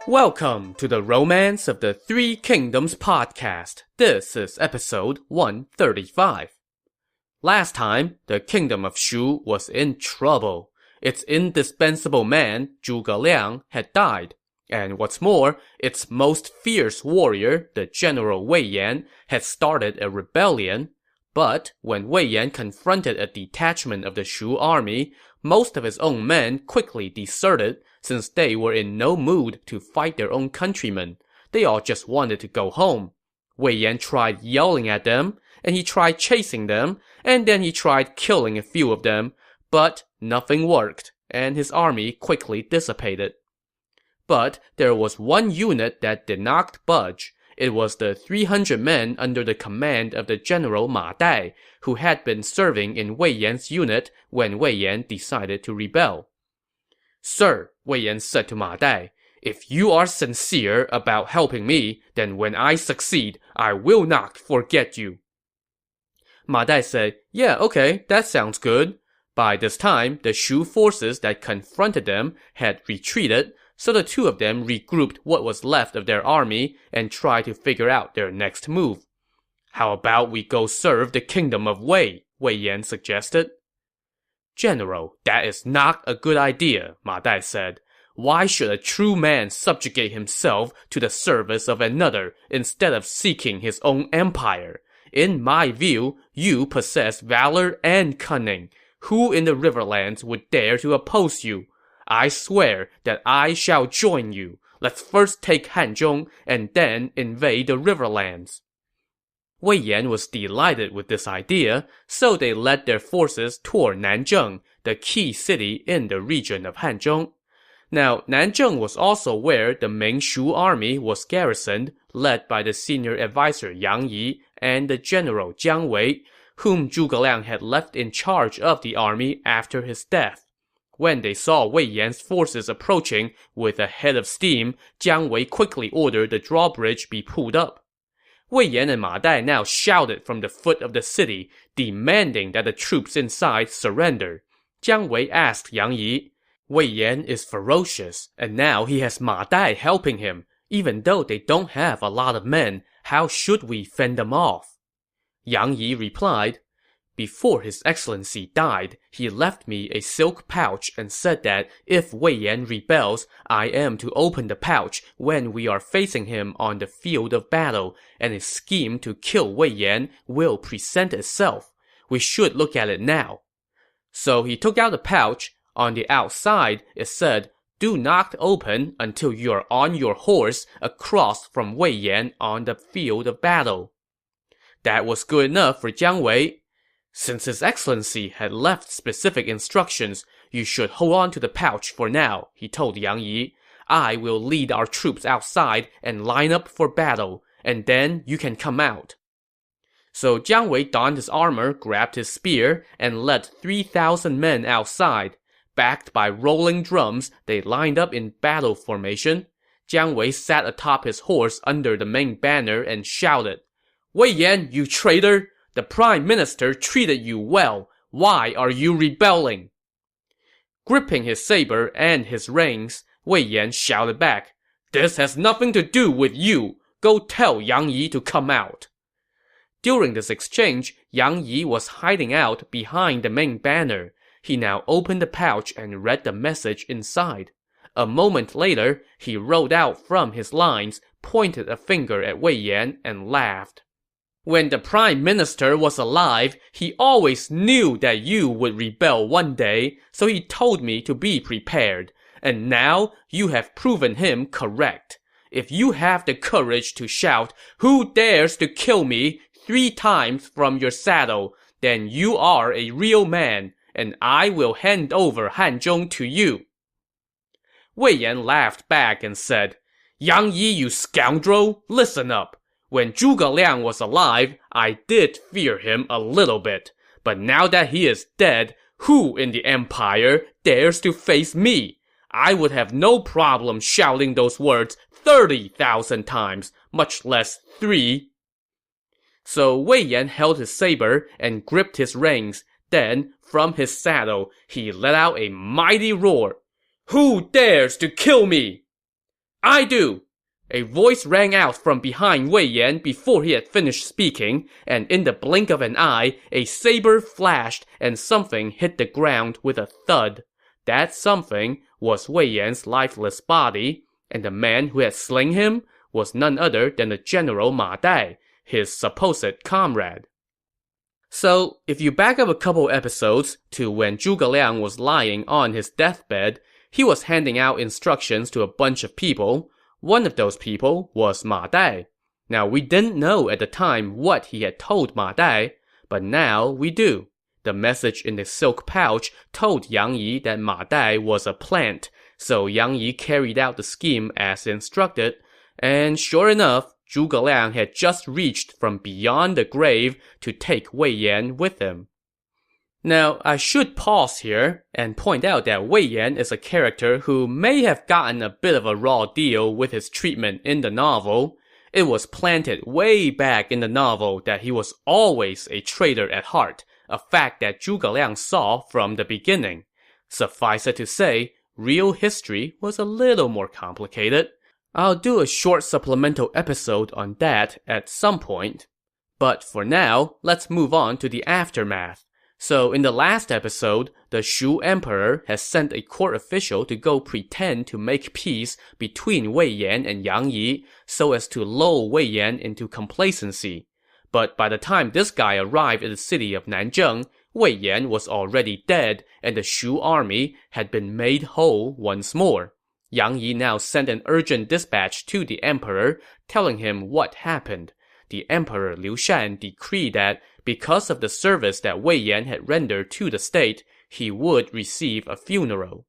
Welcome to the Romance of the Three Kingdoms podcast. This is episode 135. Last time, the kingdom of Shu was in trouble. Its indispensable man, Zhuge Liang, had died. And what's more, its most fierce warrior, the general Wei Yan, had started a rebellion. But when Wei Yan confronted a detachment of the Shu army, most of his own men quickly deserted, since they were in no mood to fight their own countrymen. They all just wanted to go home. Wei Yan tried yelling at them, and he tried chasing them, and then he tried killing a few of them, but nothing worked, and his army quickly dissipated. But there was one unit that did not budge. It was the 300 men under the command of the general Ma Dai, who had been serving in Wei Yan's unit when Wei Yan decided to rebel. "Sir," Wei Yan said to Ma Dai, "if you are sincere about helping me, then when I succeed, I will not forget you." Ma Dai said, "Yeah, okay, that sounds good." By this time, the Shu forces that confronted them had retreated, so the two of them regrouped what was left of their army and tried to figure out their next move. "How about we go serve the kingdom of Wei?" Wei Yan suggested. "General, that is not a good idea," Ma Dai said. "Why should a true man subjugate himself to the service of another instead of seeking his own empire? In my view, you possess valor and cunning. Who in the Riverlands would dare to oppose you? I swear that I shall join you. Let's first take Hanzhong and then invade the Riverlands." Wei Yan was delighted with this idea, so they led their forces toward Nanzhong, the key city in the region of Hanzhong. Now, Nanzhong was also where the main Shu army was garrisoned, led by the senior advisor Yang Yi and the general Jiang Wei, whom Zhuge Liang had left in charge of the army after his death. When they saw Wei Yan's forces approaching with a head of steam, Jiang Wei quickly ordered the drawbridge be pulled up. Wei Yan and Ma Dai now shouted from the foot of the city, demanding that the troops inside surrender. Jiang Wei asked Yang Yi, "Wei Yan is ferocious, and now he has Ma Dai helping him. Even though they don't have a lot of men, how should we fend them off?" Yang Yi replied, "Before His Excellency died, he left me a silk pouch and said that if Wei Yan rebels, I am to open the pouch when we are facing him on the field of battle, and his scheme to kill Wei Yan will present itself. We should look at it now." So he took out the pouch. On the outside, it said, "Do not open until you are on your horse across from Wei Yan on the field of battle." That was good enough for Jiang Wei. "Since His Excellency had left specific instructions, you should hold on to the pouch for now," he told Yang Yi. "I will lead our troops outside and line up for battle, and then you can come out." So Jiang Wei donned his armor, grabbed his spear, and led 3,000 men outside. Backed by rolling drums, they lined up in battle formation. Jiang Wei sat atop his horse under the main banner and shouted, "Wei Yan, you traitor! The Prime Minister treated you well. Why are you rebelling?" Gripping his saber and his reins, Wei Yan shouted back, "This has nothing to do with you. Go tell Yang Yi to come out." During this exchange, Yang Yi was hiding out behind the main banner. He now opened the pouch and read the message inside. A moment later, he rode out from his lines, pointed a finger at Wei Yan, and laughed. "When the Prime Minister was alive, he always knew that you would rebel one day, so he told me to be prepared. And now, you have proven him correct. If you have the courage to shout, 'Who dares to kill me?' 3 times from your saddle, then you are a real man, and I will hand over Hanzhong to you." Wei Yan laughed back and said, "Yang Yi, you scoundrel, listen up. When Zhuge Liang was alive, I did fear him a little bit. But now that he is dead, who in the empire dares to face me? I would have no problem shouting those words 30,000 times, much less 3. So Wei Yan held his saber and gripped his reins. Then, from his saddle, he let out a mighty roar. "Who dares to kill me?" I do! A voice rang out from behind Wei Yan before he had finished speaking, and in the blink of an eye, a saber flashed and something hit the ground with a thud. That something was Wei Yan's lifeless body, and the man who had slain him was none other than the general Ma Dai, his supposed comrade. So, if you back up a couple episodes to when Zhuge Liang was lying on his deathbed, he was handing out instructions to a bunch of people. One of those people was Ma Dai. Now, we didn't know at the time what he had told Ma Dai, but now we do. The message in the silk pouch told Yang Yi that Ma Dai was a plant, so Yang Yi carried out the scheme as instructed, and sure enough, Zhuge Liang had just reached from beyond the grave to take Wei Yan with him. Now, I should pause here and point out that Wei Yan is a character who may have gotten a bit of a raw deal with his treatment in the novel. It was planted way back in the novel that he was always a traitor at heart, a fact that Zhuge Liang saw from the beginning. Suffice it to say, real history was a little more complicated. I'll do a short supplemental episode on that at some point. But for now, let's move on to the aftermath. So in the last episode, the Shu Emperor has sent a court official to go pretend to make peace between Wei Yan and Yang Yi so as to lull Wei Yan into complacency. But by the time this guy arrived at the city of Nanzheng, Wei Yan was already dead and the Shu army had been made whole once more. Yang Yi now sent an urgent dispatch to the emperor, telling him what happened. The emperor Liu Shan decreed that because of the service that Wei Yan had rendered to the state, he would receive a funeral.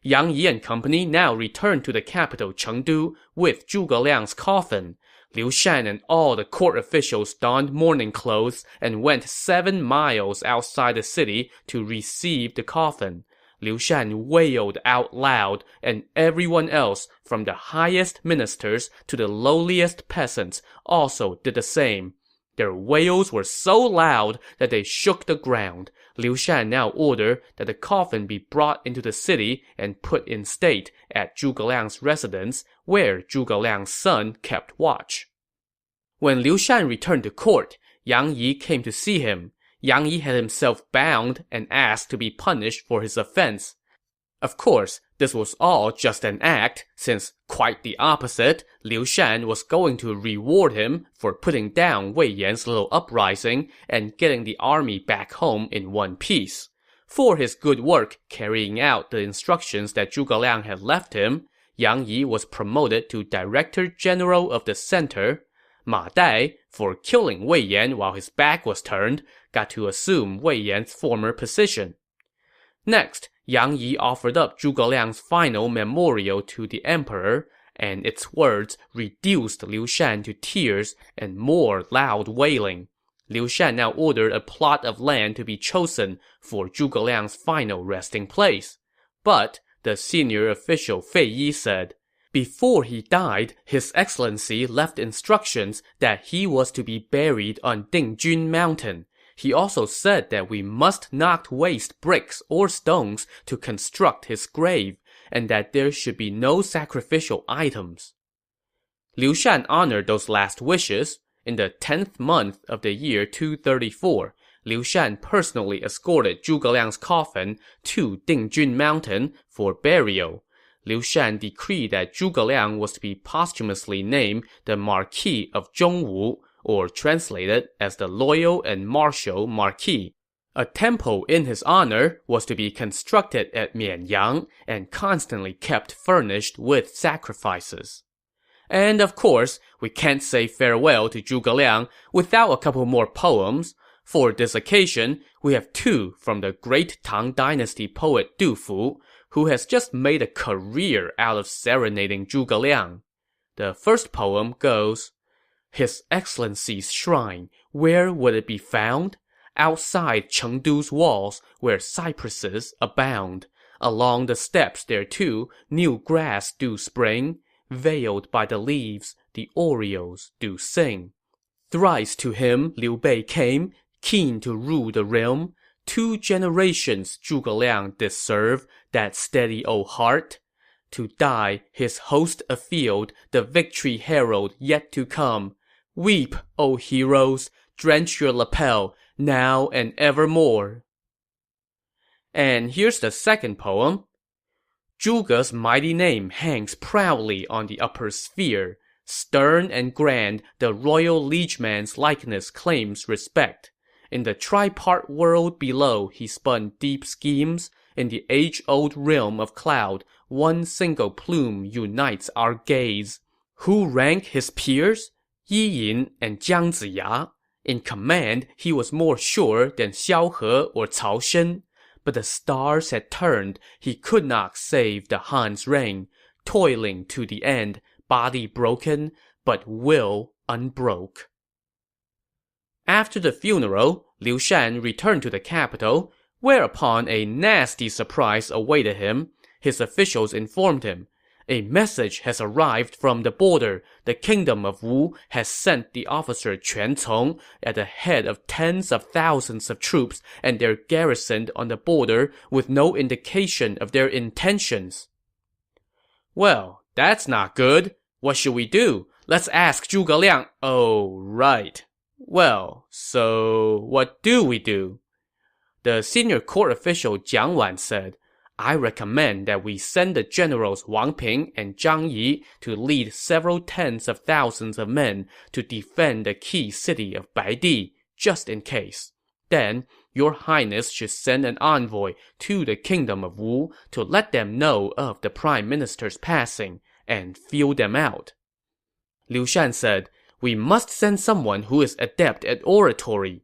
Yang Yi and company now returned to the capital Chengdu with Zhuge Liang's coffin. Liu Shan and all the court officials donned mourning clothes and went 7 miles outside the city to receive the coffin. Liu Shan wailed out loud, and everyone else, from the highest ministers to the lowliest peasants, also did the same. Their wails were so loud that they shook the ground. Liu Shan now ordered that the coffin be brought into the city and put in state at Zhuge Liang's residence, where Zhuge Liang's son kept watch. When Liu Shan returned to court, Yang Yi came to see him. Yang Yi had himself bound and asked to be punished for his offense. Of course, this was all just an act, since quite the opposite, Liu Shan was going to reward him for putting down Wei Yan's little uprising and getting the army back home in one piece. For his good work carrying out the instructions that Zhuge Liang had left him, Yang Yi was promoted to Director General of the Center. Ma Dai, for killing Wei Yan while his back was turned, got to assume Wei Yan's former position. Next, Yang Yi offered up Zhuge Liang's final memorial to the emperor, and its words reduced Liu Shan to tears and more loud wailing. Liu Shan now ordered a plot of land to be chosen for Zhuge Liang's final resting place. But the senior official Fei Yi said, before he died, His Excellency left instructions that he was to be buried on Dingjun Mountain. He also said that we must not waste bricks or stones to construct his grave, and that there should be no sacrificial items. Liu Shan honored those last wishes. In the 10th month of the year 234, Liu Shan personally escorted Zhuge Liang's coffin to Dingjun Mountain for burial. Liu Shan decreed that Zhuge Liang was to be posthumously named the Marquis of Zhongwu, or translated as the Loyal and Martial Marquis. A temple in his honor was to be constructed at Mianyang and constantly kept furnished with sacrifices. And of course, we can't say farewell to Zhuge Liang without a couple more poems. For this occasion, we have 2 from the great Tang Dynasty poet Du Fu, who has just made a career out of serenading Zhuge Liang. The first poem goes, His Excellency's shrine, where would it be found? Outside Chengdu's walls, where cypresses abound. Along the steps thereto, new grass do spring. Veiled by the leaves, the orioles do sing. Thrice to him Liu Bei came, keen to rule the realm. 2 generations Zhuge Liang did serve that steady old heart. To die, his host afield, the victory herald yet to come. Weep, O heroes, drench your lapel, now and evermore. And here's the second poem. Zhuge's mighty name hangs proudly on the upper sphere. Stern and grand, the royal liegeman's likeness claims respect. In the tripart world below he spun deep schemes. In the age-old realm of cloud, one single plume unites our gaze. Who rank his peers? Yi Yin and Jiang Ziya. In command, he was more sure than Xiao He or Cao Shen. But the stars had turned, he could not save the Han's reign. Toiling to the end, body broken, but will unbroke. After the funeral, Liu Shan returned to the capital, whereupon a nasty surprise awaited him. His officials informed him, "A message has arrived from the border. The kingdom of Wu has sent the officer Quan Cong at the head of tens of thousands of troops, and they're garrisoned on the border with no indication of their intentions." Well, that's not good. What should we do? Let's ask Zhuge Liang. Oh, right. Well, so what do we do? The senior court official Jiang Wan said, "I recommend that we send the generals Wang Ping and Zhang Yi to lead several tens of thousands of men to defend the key city of Baidi, just in case. Then, your highness should send an envoy to the kingdom of Wu to let them know of the prime minister's passing, and feel them out." Liu Shan said, "We must send someone who is adept at oratory."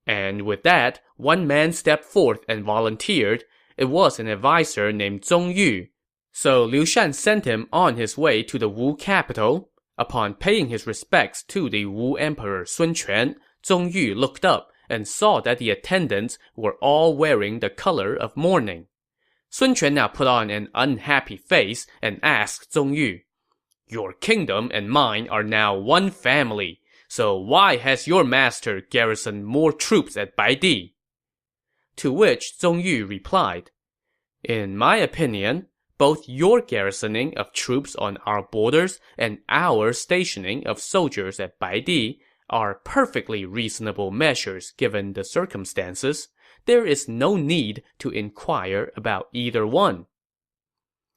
And with that, one man stepped forth and volunteered. It was an advisor named Zong Yu. So Liu Shan sent him on his way to the Wu capital. Upon paying his respects to the Wu emperor Sun Quan, Zong Yu looked up and saw that the attendants were all wearing the color of mourning. Sun Quan now put on an unhappy face and asked Zong Yu, "Your kingdom and mine are now one family, so why has your master garrisoned more troops at Baidi?" To which Zong Yu replied, "In my opinion, both your garrisoning of troops on our borders and our stationing of soldiers at Baidi are perfectly reasonable measures given the circumstances. There is no need to inquire about either one."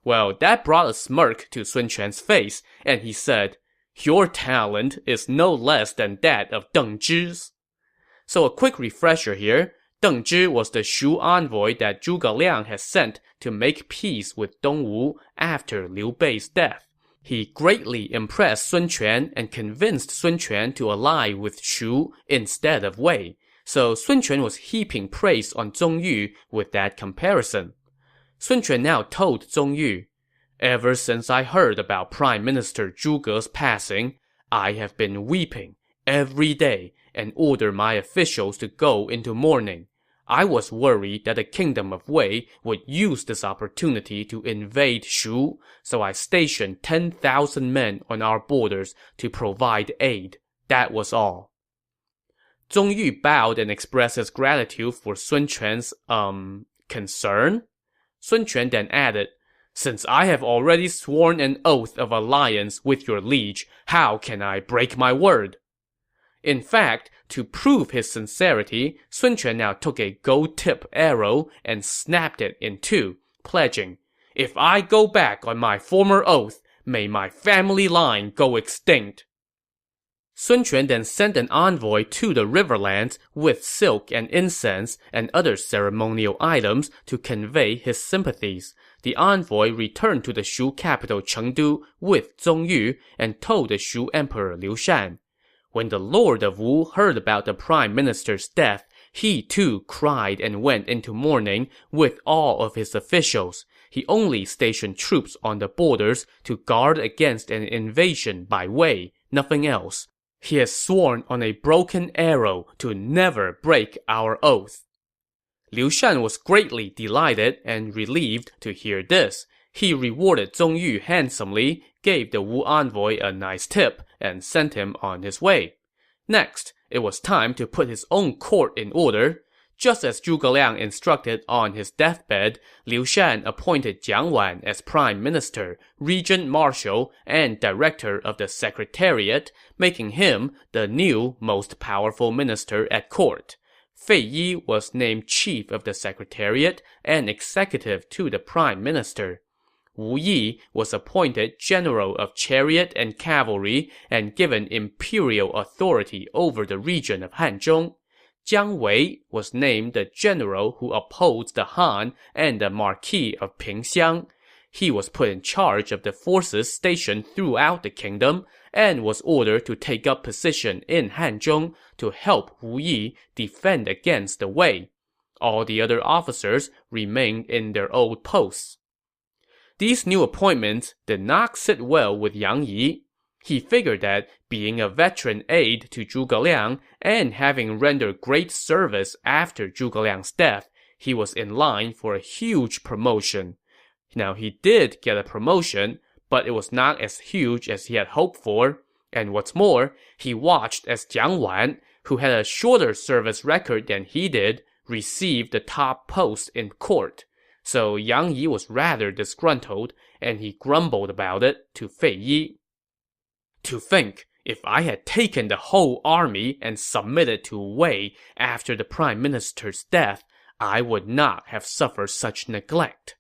Well, that brought a smirk to Sun Quan's face, and he said, "Your talent is no less than that of Deng Zhi's." So a quick refresher here. Deng Zhi was the Shu envoy that Zhuge Liang had sent to make peace with Dongwu after Liu Bei's death. He greatly impressed Sun Quan and convinced Sun Quan to ally with Shu instead of Wei. So Sun Quan was heaping praise on Zong Yu with that comparison. Sun Quan now told Zong Yu, "Ever since I heard about Prime Minister Zhuge's passing, I have been weeping every day and ordered my officials to go into mourning. I was worried that the kingdom of Wei would use this opportunity to invade Shu, so I stationed 10,000 men on our borders to provide aid. That was all." Zong Yu bowed and expressed his gratitude for Sun Quan's, concern. Sun Quan then added, "Since I have already sworn an oath of alliance with your liege, how can I break my word?" In fact, to prove his sincerity, Sun Quan now took a gold-tip arrow and snapped it in two, pledging, "If I go back on my former oath, may my family line go extinct." Sun Quan then sent an envoy to the riverlands with silk and incense and other ceremonial items to convey his sympathies. The envoy returned to the Shu capital Chengdu with Zong Yu and told the Shu emperor Liu Shan. When the lord of Wu heard about the prime minister's death, he too cried and went into mourning with all of his officials. He only stationed troops on the borders to guard against an invasion by Wei, nothing else. He has sworn on a broken arrow to never break our oath." Liu Shan was greatly delighted and relieved to hear this. He rewarded Zong Yu handsomely, gave the Wu envoy a nice tip, and sent him on his way. Next, it was time to put his own court in order. Just as Zhuge Liang instructed on his deathbed, Liu Shan appointed Jiang Wan as prime minister, regent marshal, and director of the secretariat, making him the new most powerful minister at court. Fei Yi was named chief of the secretariat and executive to the prime minister. Wu Yi was appointed general of chariot and cavalry and given imperial authority over the region of Hanzhong. Jiang Wei was named the general who upholds the Han and the Marquis of Pingxiang. He was put in charge of the forces stationed throughout the kingdom and was ordered to take up position in Hanzhong to help Wu Yi defend against the Wei. All the other officers remained in their old posts. These new appointments did not sit well with Yang Yi. He figured that being a veteran aide to Zhuge Liang and having rendered great service after Zhuge Liang's death, he was in line for a huge promotion. Now, he did get a promotion, but it was not as huge as he had hoped for. And what's more, he watched as Jiang Wan, who had a shorter service record than he did, receive the top post in court. So Yang Yi was rather disgruntled, and he grumbled about it to Fei Yi. To think, if I had taken the whole army and submitted to Wei after the prime minister's death, I would not have suffered such neglect.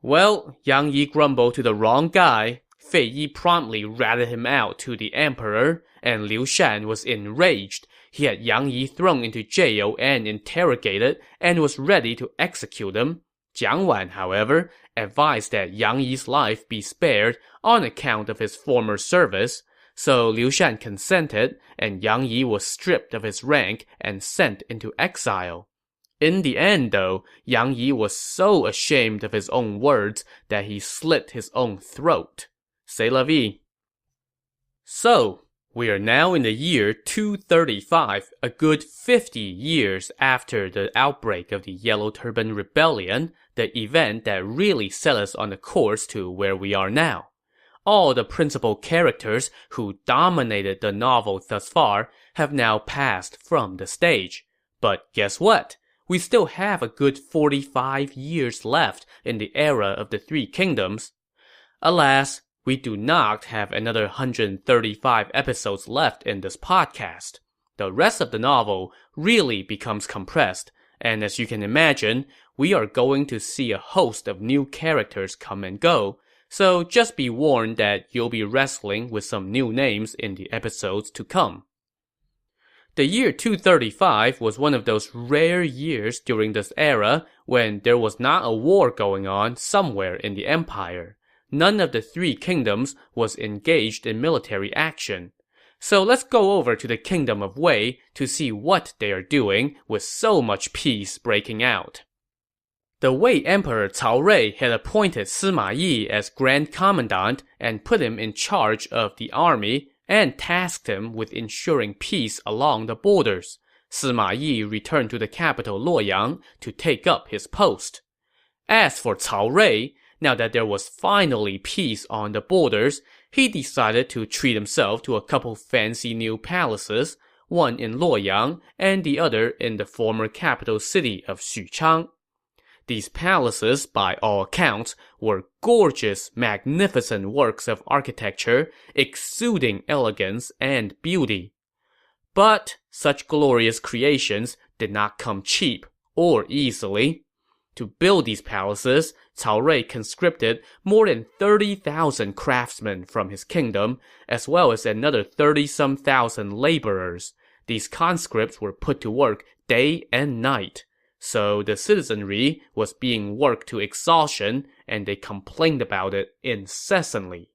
Well, Yang Yi grumbled to the wrong guy. Fei Yi promptly ratted him out to the emperor, and Liu Shan was enraged. He had Yang Yi thrown into jail and interrogated, and was ready to execute him. Jiang Wan, however, advised that Yang Yi's life be spared on account of his former service, so Liu Shan consented, and Yang Yi was stripped of his rank and sent into exile. In the end, though, Yang Yi was so ashamed of his own words that he slit his own throat. C'est la vie. So, we are now in the year 235, a good 50 years after the outbreak of the Yellow Turban Rebellion, the event that really set us on the course to where we are now. All the principal characters who dominated the novel thus far have now passed from the stage. But guess what? We still have a good 45 years left in the era of the Three Kingdoms. Alas, we do not have another 135 episodes left in this podcast. The rest of the novel really becomes compressed, and as you can imagine, we are going to see a host of new characters come and go, so just be warned that you'll be wrestling with some new names in the episodes to come. The year 235 was one of those rare years during this era when there was not a war going on somewhere in the empire. None of the Three Kingdoms was engaged in military action. So let's go over to the Kingdom of Wei to see what they are doing with so much peace breaking out. The Wei Emperor Cao Rui had appointed Sima Yi as Grand Commandant and put him in charge of the army and tasked him with ensuring peace along the borders. Sima Yi returned to the capital Luoyang to take up his post. As for Cao Rui, now that there was finally peace on the borders, he decided to treat himself to a couple fancy new palaces, one in Luoyang and the other in the former capital city of Xuchang. These palaces, by all accounts, were gorgeous, magnificent works of architecture, exuding elegance and beauty. But such glorious creations did not come cheap or easily. To build these palaces, Cao Rui conscripted more than 30,000 craftsmen from his kingdom, as well as another 30-some thousand laborers. These conscripts were put to work day and night. So the citizenry was being worked to exhaustion, and they complained about it incessantly.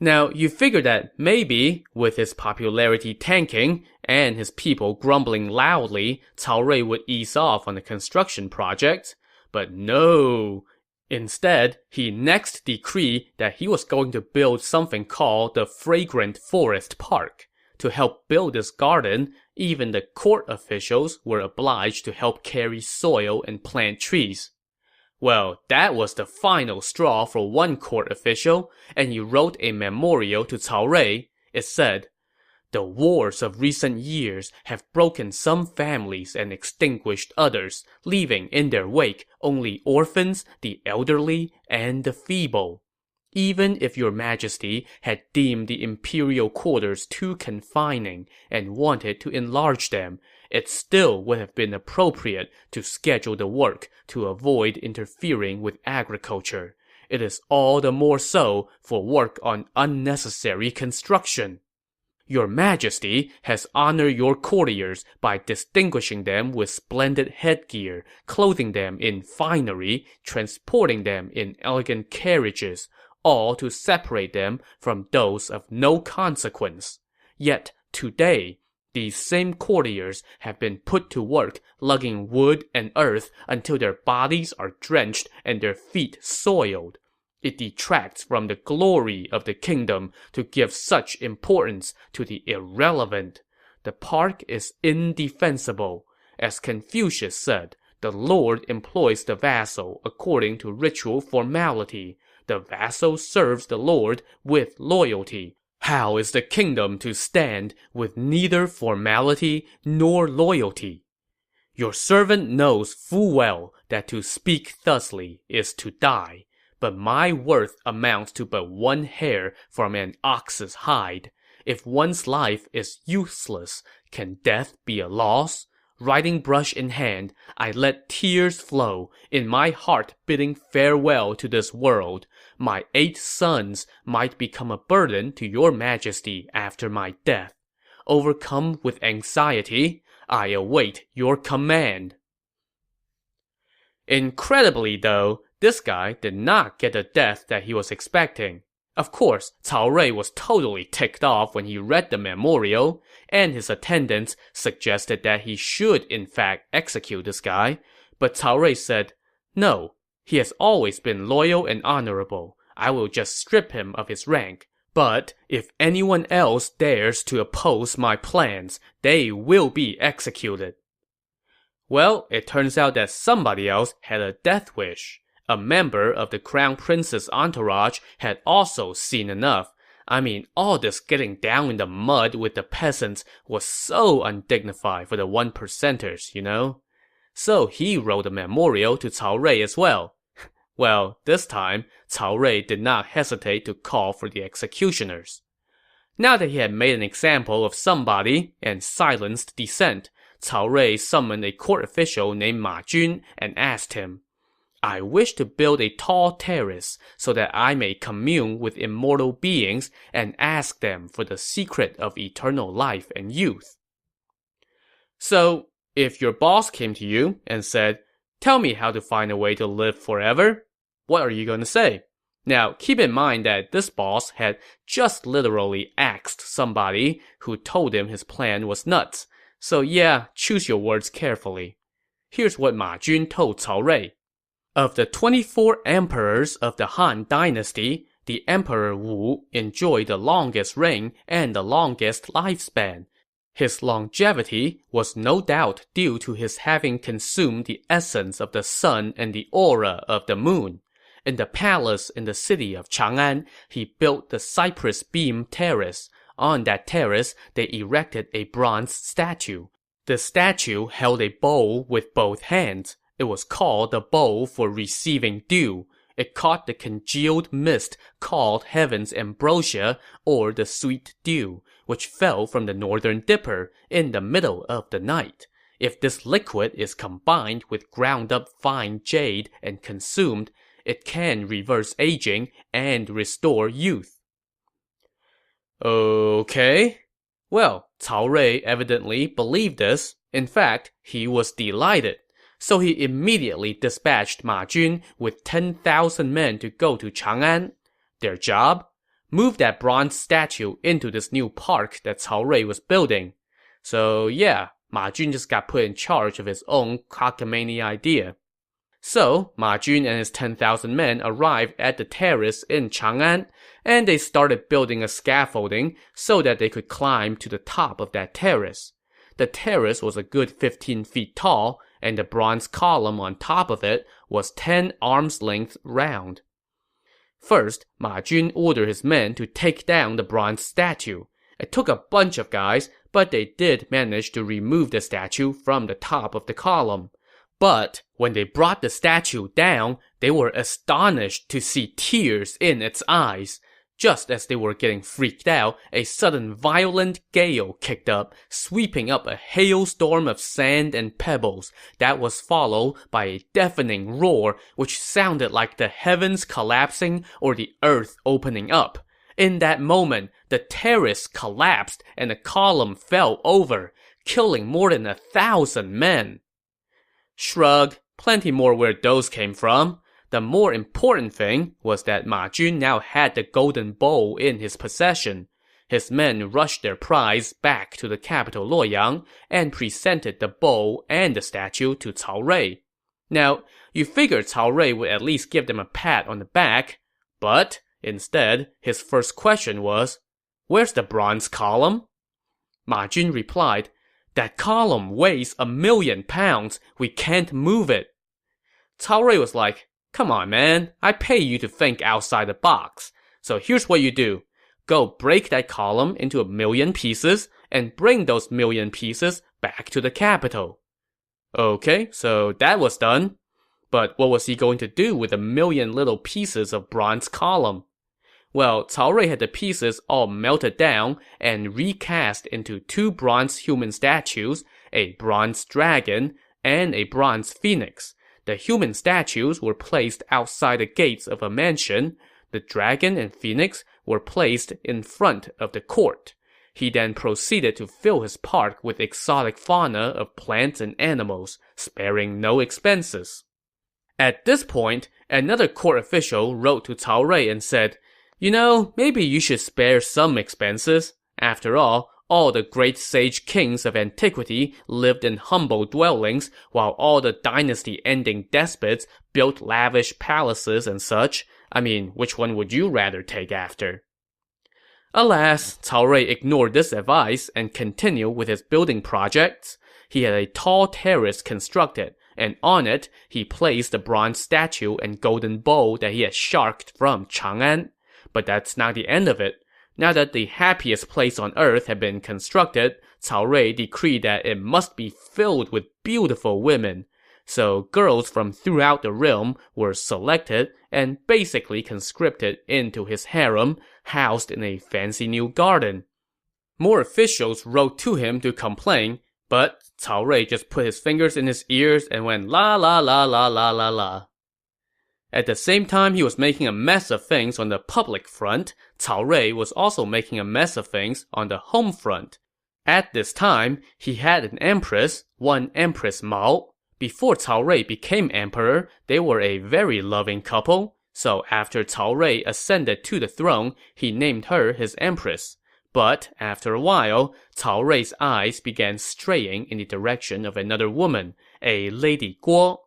Now, you figure that maybe, with his popularity tanking and his people grumbling loudly, Cao Rui would ease off on the construction project. But no. Instead, he next decreed that he was going to build something called the Fragrant Forest Park. To help build this garden, even the court officials were obliged to help carry soil and plant trees. Well, that was the final straw for one court official, and he wrote a memorial to Cao Rui. It said, The wars of recent years have broken some families and extinguished others, leaving in their wake only orphans, the elderly, and the feeble. Even if your majesty had deemed the imperial quarters too confining and wanted to enlarge them, it still would have been appropriate to schedule the work to avoid interfering with agriculture. It is all the more so for work on unnecessary construction. Your majesty has honored your courtiers by distinguishing them with splendid headgear, clothing them in finery, transporting them in elegant carriages, all to separate them from those of no consequence. Yet today, these same courtiers have been put to work lugging wood and earth until their bodies are drenched and their feet soiled. It detracts from the glory of the kingdom to give such importance to the irrelevant. The park is indefensible. As Confucius said, the lord employs the vassal according to ritual formality. The vassal serves the lord with loyalty. How is the kingdom to stand with neither formality nor loyalty? Your servant knows full well that to speak thusly is to die. But my worth amounts to but one hair from an ox's hide. If one's life is useless, can death be a loss? Writing brush in hand, I let tears flow, in my heart bidding farewell to this world. My 8 sons might become a burden to your majesty after my death. Overcome with anxiety, I await your command. Incredibly, though, this guy did not get the death that he was expecting. Of course, Cao Rui was totally ticked off when he read the memorial, and his attendants suggested that he should in fact execute this guy. But Cao Rui said, "No, he has always been loyal and honorable. I will just strip him of his rank. But if anyone else dares to oppose my plans, they will be executed." Well, it turns out that somebody else had a death wish. A member of the crown prince's entourage had also seen enough. I mean, all this getting down in the mud with the peasants was so undignified for the 1%ers, you know? So he wrote a memorial to Cao Rui as well. Well, this time, Cao Rui did not hesitate to call for the executioners. Now that he had made an example of somebody and silenced dissent, Cao Rui summoned a court official named Ma Jun and asked him, "I wish to build a tall terrace so that I may commune with immortal beings and ask them for the secret of eternal life and youth." So, if your boss came to you and said, "Tell me how to find a way to live forever," what are you going to say? Now, keep in mind that this boss had just literally asked somebody who told him his plan was nuts. So yeah, choose your words carefully. Here's what Ma Jun told Cao Rui. Of the 24 emperors of the Han dynasty, the Emperor Wu enjoyed the longest reign and the longest lifespan. His longevity was no doubt due to his having consumed the essence of the sun and the aura of the moon. In the palace in the city of Chang'an, he built the cypress beam terrace. On that terrace, they erected a bronze statue. The statue held a bowl with both hands. It was called the bowl for receiving dew. It caught the congealed mist called heaven's ambrosia, or the sweet dew, which fell from the northern dipper in the middle of the night. If this liquid is combined with ground-up fine jade and consumed, it can reverse aging and restore youth. Okay. Well, Cao Rui evidently believed this. In fact, he was delighted. So he immediately dispatched Ma Jun with 10,000 men to go to Chang'an. Their job? Move that bronze statue into this new park that Cao Rui was building. So yeah, Ma Jun just got put in charge of his own cockamamie idea. So, Ma Jun and his 10,000 men arrived at the terrace in Chang'an, and they started building a scaffolding so that they could climb to the top of that terrace. The terrace was a good 15 feet tall, and the bronze column on top of it was 10 arms length round. First, Ma Jun ordered his men to take down the bronze statue. It took a bunch of guys, but they did manage to remove the statue from the top of the column. But when they brought the statue down, they were astonished to see tears in its eyes. Just as they were getting freaked out, a sudden violent gale kicked up, sweeping up a hailstorm of sand and pebbles that was followed by a deafening roar which sounded like the heavens collapsing or the earth opening up. In that moment, the terrace collapsed and the column fell over, killing more than 1,000 men. Shrug, plenty more where those came from. The more important thing was that Ma Jun now had the golden bowl in his possession. His men rushed their prize back to the capital Luoyang and presented the bowl and the statue to Cao Rui. Now, you figured Cao Rui would at least give them a pat on the back, but instead, his first question was, "Where's the bronze column?" Ma Jun replied, "That column weighs 1,000,000 pounds. We can't move it." Cao Rui was like, "Come on, man. I pay you to think outside the box. So here's what you do. Go break that column into 1,000,000 pieces and bring those 1,000,000 pieces back to the capital." Okay, so that was done. But what was he going to do with 1,000,000 little pieces of bronze column? Well, Cao Rui had the pieces all melted down and recast into 2 bronze human statues, a bronze dragon, and a bronze phoenix. The human statues were placed outside the gates of a mansion. The dragon and phoenix were placed in front of the court. He then proceeded to fill his park with exotic fauna of plants and animals, sparing no expenses. At this point, another court official wrote to Cao Rui and said, "You know, maybe you should spare some expenses. After all the great sage kings of antiquity lived in humble dwellings, while all the dynasty-ending despots built lavish palaces and such. I mean, which one would you rather take after?" Alas, Cao Rui ignored this advice and continued with his building projects. He had a tall terrace constructed, and on it, he placed the bronze statue and golden bowl that he had sharked from Chang'an. But that's not the end of it. Now that the happiest place on earth had been constructed, Cao Rui decreed that it must be filled with beautiful women. So girls from throughout the realm were selected and basically conscripted into his harem, housed in a fancy new garden. More officials wrote to him to complain, but Cao Rui just put his fingers in his ears and went la la la la la la la. At the same time he was making a mess of things on the public front, Cao Rui was also making a mess of things on the home front. At this time, he had an empress, one Empress Mao. Before Cao Rui became emperor, they were a very loving couple. So after Cao Rui ascended to the throne, he named her his empress. But after a while, Cao Rui's eyes began straying in the direction of another woman, a Lady Guo.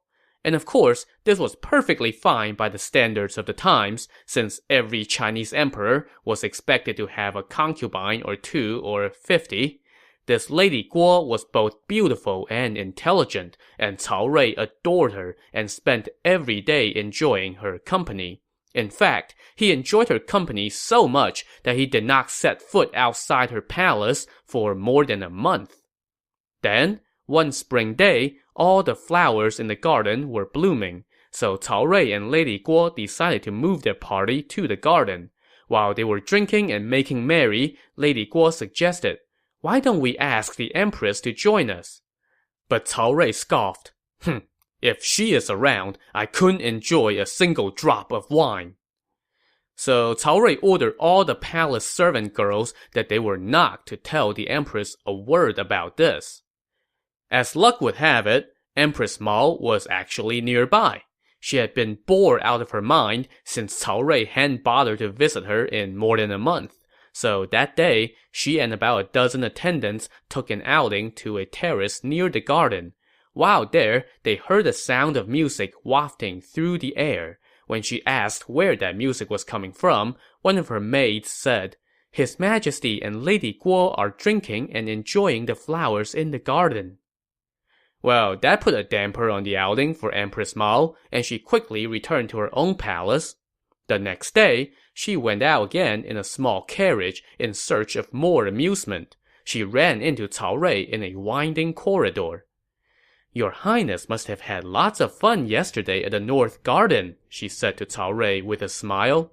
And of course, this was perfectly fine by the standards of the times, since every Chinese emperor was expected to have a concubine or 2 or 50. This Lady Guo was both beautiful and intelligent, and Cao Rui adored her and spent every day enjoying her company. In fact, he enjoyed her company so much that he did not set foot outside her palace for more than a month. Then, one spring day, all the flowers in the garden were blooming, so Cao Rui and Lady Guo decided to move their party to the garden. While they were drinking and making merry, Lady Guo suggested, "Why don't we ask the Empress to join us?" But Cao Rui scoffed, "If she is around, I couldn't enjoy a single drop of wine." So Cao Rui ordered all the palace servant girls that they were not to tell the Empress a word about this. As luck would have it, Empress Mao was actually nearby. She had been bored out of her mind since Cao Rui hadn't bothered to visit her in more than a month. So that day, she and about a dozen attendants took an outing to a terrace near the garden. While there, they heard the sound of music wafting through the air. When she asked where that music was coming from, one of her maids said, "His Majesty and Lady Guo are drinking and enjoying the flowers in the garden." Well, that put a damper on the outing for Empress Mao, and she quickly returned to her own palace. The next day, she went out again in a small carriage in search of more amusement. She ran into Cao Rui in a winding corridor. "Your Highness must have had lots of fun yesterday at the North Garden," she said to Cao Rui with a smile.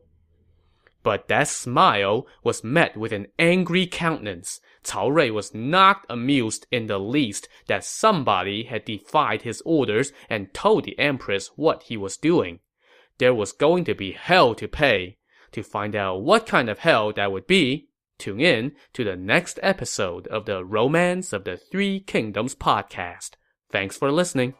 But that smile was met with an angry countenance. Cao Rui was not amused in the least that somebody had defied his orders and told the Empress what he was doing. There was going to be hell to pay. To find out what kind of hell that would be, tune in to the next episode of the Romance of the Three Kingdoms podcast. Thanks for listening.